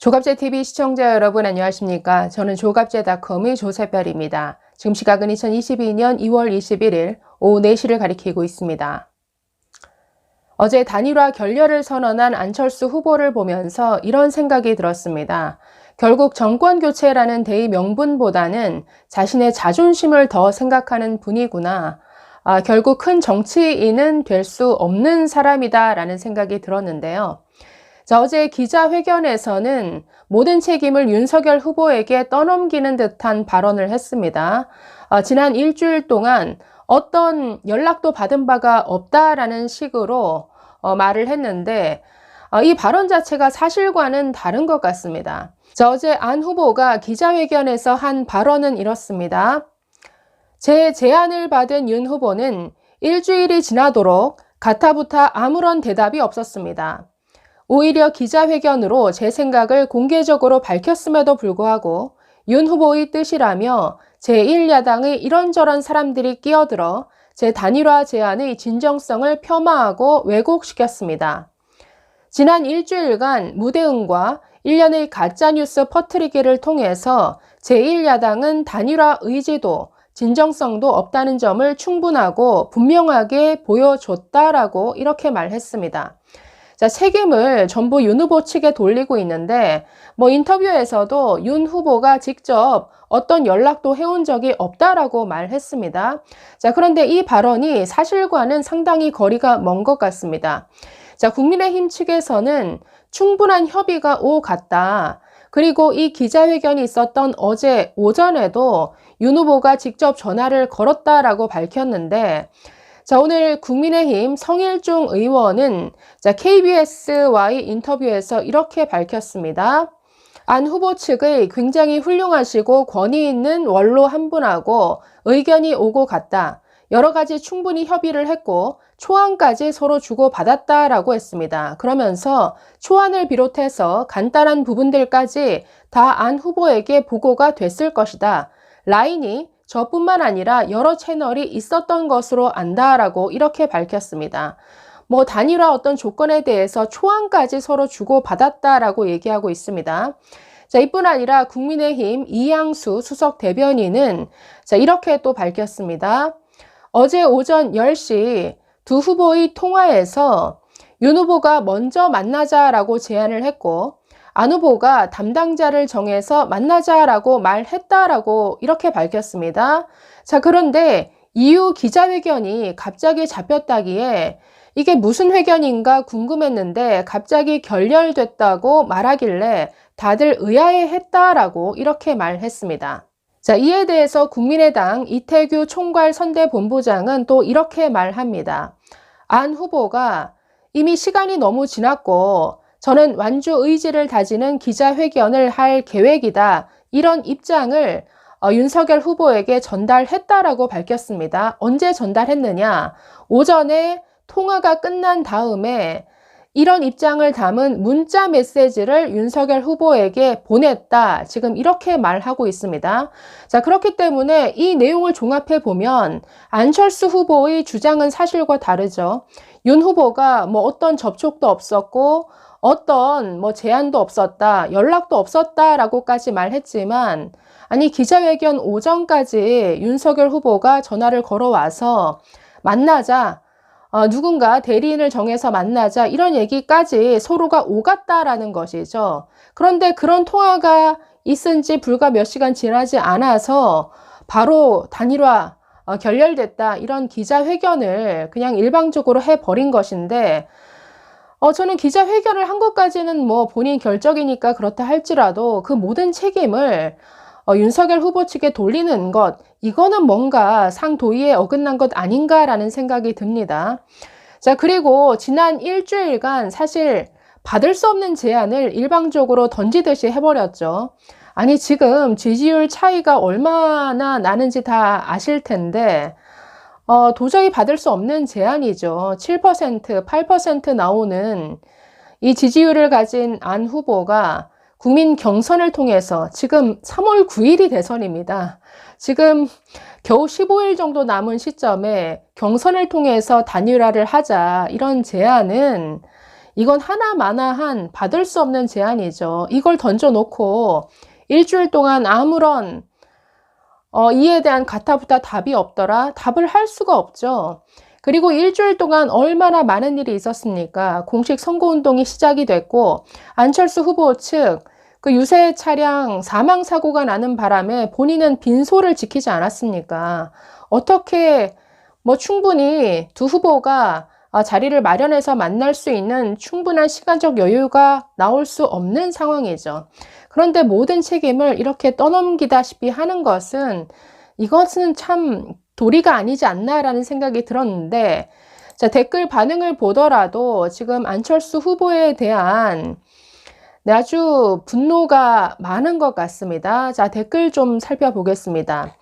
조갑제TV 시청자 여러분 안녕하십니까? 저는 조갑제닷컴의 조세별입니다. 지금 시각은 2022년 2월 21일 오후 4시를 가리키고 있습니다. 어제 단일화 결렬을 선언한 안철수 후보를 보면서 이런 생각이 들었습니다. 결국 정권교체라는 대의 명분보다는 자신의 자존심을 더 생각하는 분이구나. 결국 큰 정치인은 될 수 없는 사람이다라는 생각이 들었는데요. 자, 어제 기자회견에서는 모든 책임을 윤석열 후보에게 떠넘기는 듯한 발언을 했습니다. 지난 일주일 동안 어떤 연락도 받은 바가 없다라는 식으로 말을 했는데 이 발언 자체가 사실과는 다른 것 같습니다. 자, 어제 안 후보가 기자회견에서 한 발언은 이렇습니다. 제 제안을 받은 윤 후보는 일주일이 지나도록 가타부타 아무런 대답이 없었습니다. 오히려 기자회견으로 제 생각을 공개적으로 밝혔음에도 불구하고 윤 후보의 뜻이라며 제1야당의 이런저런 사람들이 끼어들어 제 단일화 제안의 진정성을 폄하하고 왜곡시켰습니다. 지난 일주일간 무대응과 일련의 가짜뉴스 퍼뜨리기를 통해서 제1야당은 단일화 의지도 진정성도 없다는 점을 충분하고 분명하게 보여줬다라고 이렇게 말했습니다. 자, 책임을 전부 윤 후보 측에 돌리고 있는데 인터뷰에서도 윤 후보가 직접 어떤 연락도 해온 적이 없다라고 말했습니다. 자, 그런데 이 발언이 사실과는 상당히 거리가 먼 것 같습니다. 자, 국민의힘 측에서는 충분한 협의가 오갔다. 그리고 이 기자회견이 있었던 어제 오전에도 윤 후보가 직접 전화를 걸었다라고 밝혔는데 자, 오늘 국민의힘 성일종 의원은 KBS와의 인터뷰에서 이렇게 밝혔습니다. 안 후보 측의 굉장히 훌륭하시고 권위 있는 원로 한 분하고 의견이 오고 갔다. 여러 가지 충분히 협의를 했고 초안까지 서로 주고받았다라고 했습니다. 그러면서 초안을 비롯해서 간단한 부분들까지 다 안 후보에게 보고가 됐을 것이다. 라인이 저뿐만 아니라 여러 채널이 있었던 것으로 안다라고 이렇게 밝혔습니다. 단일화 어떤 조건에 대해서 초안까지 서로 주고받았다라고 얘기하고 있습니다. 자, 이뿐 아니라 국민의힘 이양수 수석 대변인은 이렇게 또 밝혔습니다. 어제 오전 10시 두 후보의 통화에서 윤 후보가 먼저 만나자라고 제안을 했고 안 후보가 담당자를 정해서 만나자라고 말했다라고 이렇게 밝혔습니다. 자, 그런데 이후 기자회견이 갑자기 잡혔다기에 이게 무슨 회견인가 궁금했는데 갑자기 결렬됐다고 말하길래 다들 의아해했다라고 이렇게 말했습니다. 자, 이에 대해서 국민의당 이태규 총괄선대본부장은 또 이렇게 말합니다. 안 후보가 이미 시간이 너무 지났고 저는 완주 의지를 다지는 기자회견을 할 계획이다. 이런 입장을 윤석열 후보에게 전달했다라고 밝혔습니다. 언제 전달했느냐? 오전에 통화가 끝난 다음에 이런 입장을 담은 문자 메시지를 윤석열 후보에게 보냈다. 지금 이렇게 말하고 있습니다. 자, 그렇기 때문에 이 내용을 종합해 보면 안철수 후보의 주장은 사실과 다르죠. 윤 후보가 어떤 접촉도 없었고 어떤 제안도 없었다, 연락도 없었다라고까지 말했지만 아니 기자회견 오전까지 윤석열 후보가 전화를 걸어와서 만나자, 누군가 대리인을 정해서 만나자 이런 얘기까지 서로가 오갔다라는 것이죠. 그런데 그런 통화가 있은 지 불과 몇 시간 지나지 않아서 바로 단일화 결렬됐다 이런 기자회견을 그냥 일방적으로 해버린 것인데 저는 기자회견을 한 것까지는 본인 결정이니까 그렇다 할지라도 그 모든 책임을 윤석열 후보 측에 돌리는 것, 이거는 뭔가 상도의에 어긋난 것 아닌가라는 생각이 듭니다. 자, 그리고 지난 일주일간 사실 받을 수 없는 제안을 일방적으로 던지듯이 해버렸죠. 아니, 지금 지지율 차이가 얼마나 나는지 다 아실 텐데 도저히 받을 수 없는 제안이죠. 7%, 8% 나오는 이 지지율을 가진 안 후보가 국민 경선을 통해서 지금 3월 9일이 대선입니다. 지금 겨우 15일 정도 남은 시점에 경선을 통해서 단일화를 하자 이런 제안은 이건 하나마나한 받을 수 없는 제안이죠. 이걸 던져놓고 일주일 동안 아무런 이에 대한 가타부타 답이 없더라? 답을 할 수가 없죠. 그리고 일주일 동안 얼마나 많은 일이 있었습니까? 공식 선거운동이 시작이 됐고 안철수 후보 측 그 유세 차량 사망사고가 나는 바람에 본인은 빈소를 지키지 않았습니까? 어떻게 충분히 두 후보가 자리를 마련해서 만날 수 있는 충분한 시간적 여유가 나올 수 없는 상황이죠. 그런데 모든 책임을 이렇게 떠넘기다시피 하는 이것은 참 도리가 아니지 않나라는 생각이 들었는데, 자, 댓글 반응을 보더라도 지금 안철수 후보에 대한 아주 분노가 많은 것 같습니다. 자, 댓글 좀 살펴보겠습니다.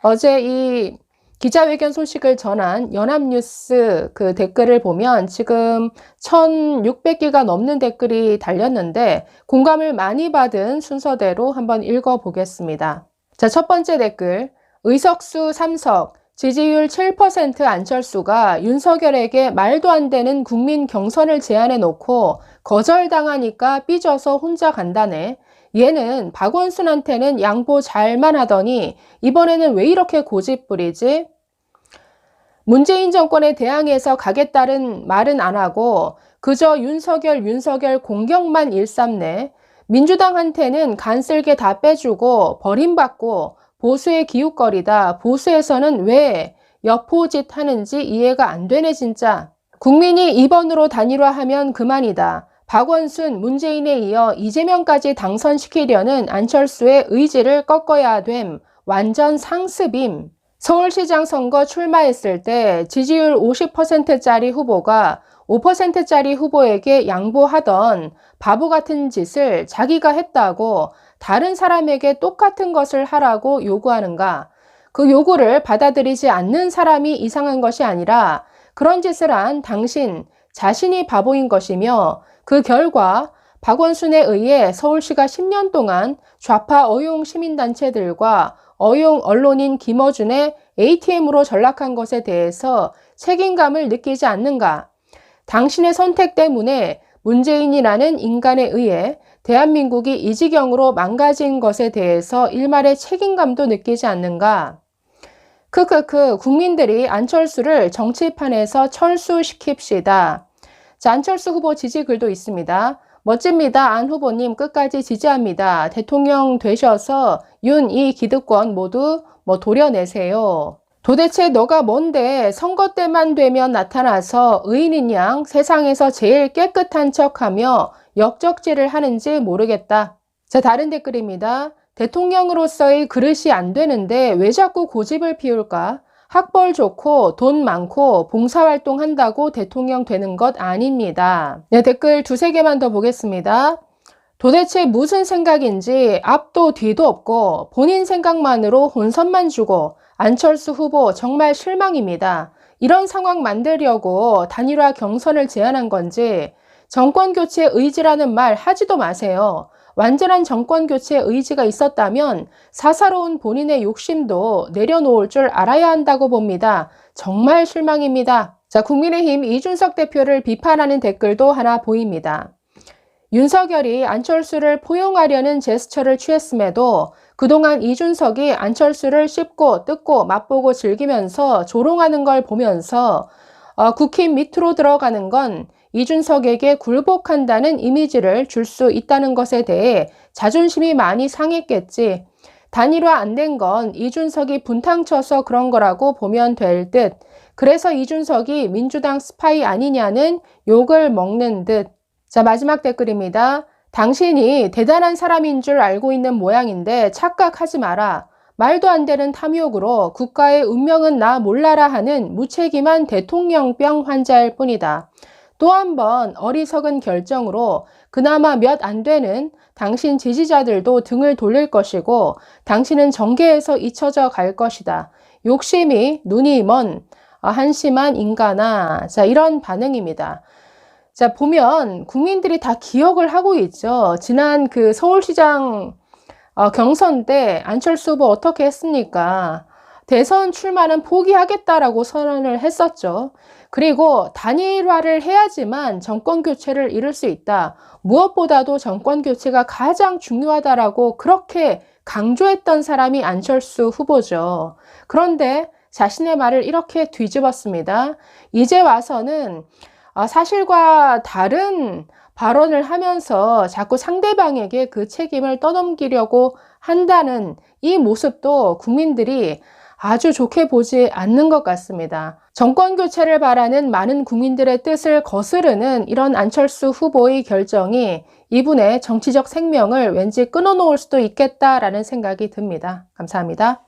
어제 이 기자회견 소식을 전한 연합뉴스 그 댓글을 보면 지금 1600개가 넘는 댓글이 달렸는데 공감을 많이 받은 순서대로 한번 읽어보겠습니다. 자, 첫 번째 댓글. 의석수 3석, 지지율 7% 안철수가 윤석열에게 말도 안 되는 국민 경선을 제안해 놓고 거절당하니까 삐져서 혼자 간다네. 얘는 박원순한테는 양보 잘만 하더니 이번에는 왜 이렇게 고집 부리지? 문재인 정권에 대항해서 가겠다는 말은 안 하고 그저 윤석열 공격만 일삼네. 민주당한테는 간쓸게 다 빼주고 버림받고 보수의 기웃거리다. 보수에서는 왜 여포짓 하는지 이해가 안 되네 진짜. 국민이 2번으로 단일화하면 그만이다. 박원순, 문재인에 이어 이재명까지 당선시키려는 안철수의 의지를 꺾어야 됨. 완전 상습임. 서울시장 선거 출마했을 때 지지율 50%짜리 후보가 5%짜리 후보에게 양보하던 바보 같은 짓을 자기가 했다고 다른 사람에게 똑같은 것을 하라고 요구하는가? 그 요구를 받아들이지 않는 사람이 이상한 것이 아니라 그런 짓을 한 당신 자신이 바보인 것이며 그 결과 박원순에 의해 서울시가 10년 동안 좌파 어용 시민단체들과 어용 언론인 김어준의 ATM으로 전락한 것에 대해서 책임감을 느끼지 않는가? 당신의 선택 때문에 문재인이라는 인간에 의해 대한민국이 이 지경으로 망가진 것에 대해서 일말의 책임감도 느끼지 않는가? 국민들이 안철수를 정치판에서 철수시킵시다. 자, 안철수 후보 지지 글도 있습니다. 멋집니다. 안 후보님 끝까지 지지합니다. 대통령 되셔서 윤, 이 기득권 모두 도려내세요. 도대체 너가 뭔데 선거 때만 되면 나타나서 의인인 양 세상에서 제일 깨끗한 척하며 역적질을 하는지 모르겠다. 자, 다른 댓글입니다. 대통령으로서의 그릇이 안 되는데 왜 자꾸 고집을 피울까? 학벌 좋고 돈 많고 봉사활동 한다고 대통령 되는 것 아닙니다. 네, 댓글 두세 개만 더 보겠습니다. 도대체 무슨 생각인지 앞도 뒤도 없고 본인 생각만으로 혼선만 주고 안철수 후보 정말 실망입니다. 이런 상황 만들려고 단일화 경선을 제안한 건지 정권교체 의지라는 말 하지도 마세요. 완전한 정권교체 의지가 있었다면 사사로운 본인의 욕심도 내려놓을 줄 알아야 한다고 봅니다. 정말 실망입니다. 자, 국민의힘 이준석 대표를 비판하는 댓글도 하나 보입니다. 윤석열이 안철수를 포용하려는 제스처를 취했음에도 그동안 이준석이 안철수를 씹고 뜯고 맛보고 즐기면서 조롱하는 걸 보면서 국힘 밑으로 들어가는 건 이준석에게 굴복한다는 이미지를 줄 수 있다는 것에 대해 자존심이 많이 상했겠지. 단일화 안 된 건 이준석이 분탕쳐서 그런 거라고 보면 될 듯. 그래서 이준석이 민주당 스파이 아니냐는 욕을 먹는 듯. 자, 마지막 댓글입니다. 당신이 대단한 사람인 줄 알고 있는 모양인데 착각하지 마라. 말도 안 되는 탐욕으로 국가의 운명은 나 몰라라 하는 무책임한 대통령병 환자일 뿐이다. 또 한 번 어리석은 결정으로 그나마 몇 안 되는 당신 지지자들도 등을 돌릴 것이고 당신은 정계에서 잊혀져 갈 것이다. 욕심이 눈이 먼 한심한 인간아. 자, 이런 반응입니다. 자, 보면 국민들이 다 기억을 하고 있죠. 지난 그 서울시장 경선 때 안철수 후보 어떻게 했습니까? 대선 출마는 포기하겠다라고 선언을 했었죠. 그리고 단일화를 해야지만 정권 교체를 이룰 수 있다. 무엇보다도 정권 교체가 가장 중요하다라고 그렇게 강조했던 사람이 안철수 후보죠. 그런데 자신의 말을 이렇게 뒤집었습니다. 이제 와서는 사실과 다른 발언을 하면서 자꾸 상대방에게 그 책임을 떠넘기려고 한다는 이 모습도 국민들이 아주 좋게 보지 않는 것 같습니다. 정권 교체를 바라는 많은 국민들의 뜻을 거스르는 이런 안철수 후보의 결정이 이분의 정치적 생명을 왠지 끊어놓을 수도 있겠다라는 생각이 듭니다. 감사합니다.